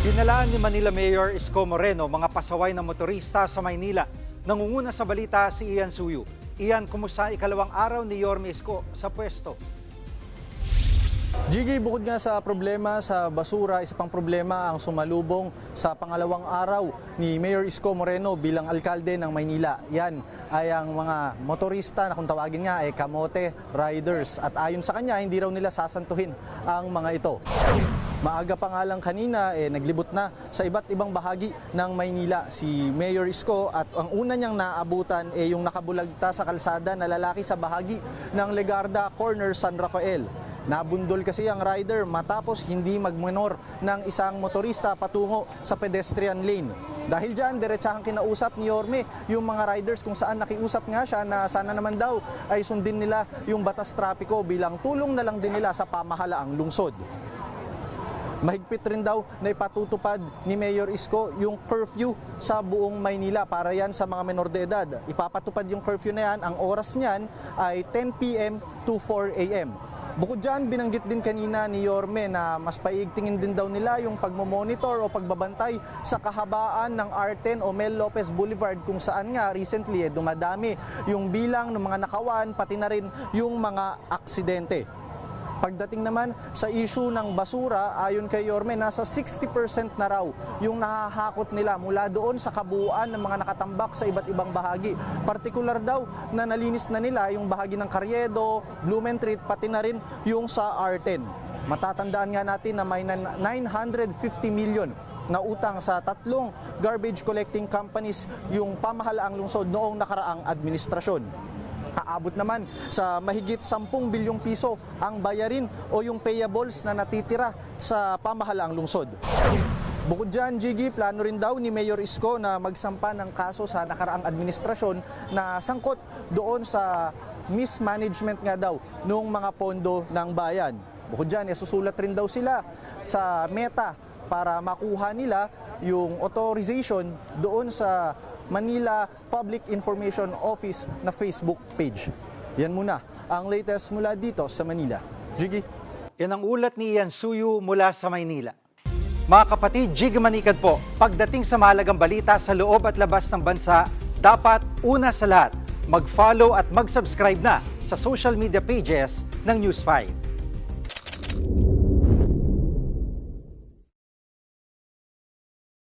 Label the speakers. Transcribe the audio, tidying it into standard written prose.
Speaker 1: Dinalaan ni Manila Mayor Isko Moreno mga pasaway na motorista sa Maynila. Nangunguna sa balita si Ian Suyu. Ian, kumusta ikalawang araw ni Yorme Isko sa pwesto?
Speaker 2: Jiggy, bukod nga sa problema sa basura, isa pang problema ang sumalubong sa pangalawang araw ni Mayor Isko Moreno bilang alkalde ng Maynila. Yan ay ang mga motorista na kung tawagin nga ay kamote riders. At ayon sa kanya, hindi raw nila sasantuhin ang mga ito. Maaga pa nga lang kanina, naglibot na sa iba't ibang bahagi ng Maynila si Mayor Isko at ang una niyang naabutan yung nakabulagta sa kalsada na lalaki sa bahagi ng Legarda Corner, San Rafael. Nabundol kasi ang rider matapos hindi magmenor ng isang motorista patungo sa pedestrian lane. Dahil dyan, diretsahang kinausap ni Yorme yung mga riders kung saan nakiusap nga siya na sana naman daw ay sundin nila yung batas trapiko bilang tulong na lang din nila sa pamahalaang lungsod. Mahigpit rin daw na ipatutupad ni Mayor Isko yung curfew sa buong Maynila para yan sa mga menor de edad. Ipapatupad yung curfew na yan, ang oras niyan ay 10 p.m. to 4 a.m. Bukod dyan, binanggit din kanina ni Yorme na mas paigtingin din daw nila yung pagmomonitor o pagbabantay sa kahabaan ng R10 o Mel Lopez Boulevard kung saan nga recently dumadami yung bilang ng mga nakawan pati na rin yung mga aksidente. Pagdating naman sa issue ng basura, ayon kay Yorme, nasa 60% na raw yung nahahakot nila mula doon sa kabuuan ng mga nakatambak sa iba't ibang bahagi. Partikular daw na nalinis na nila yung bahagi ng Carriedo, Blumentritt, pati na rin yung sa R10. Matatandaan nga natin na may 950 million na utang sa tatlong garbage collecting companies yung pamahalaang lungsod noong nakaraang administrasyon. Aabot naman sa mahigit 10 bilyong piso ang bayarin o yung payables na natitira sa pamahalaang lungsod. Bukod dyan, Jiggy, plano rin daw ni Mayor Isko na magsampa ng kaso sa nakaraang administrasyon na sangkot doon sa mismanagement nga daw ng mga pondo ng bayan. Bukod dyan, susulat rin daw sila sa Meta para makuha nila yung authorization doon sa Manila Public Information Office na Facebook page. Yan muna ang latest mula dito sa Manila. Jiggy.
Speaker 1: Yan ang ulat ni Ian Suyu mula sa Maynila. Mga kapatid, Jiggy Manikad po. Pagdating sa mahalagang balita sa loob at labas ng bansa, dapat una sa lahat, mag-follow at mag-subscribe na sa social media pages ng News 5.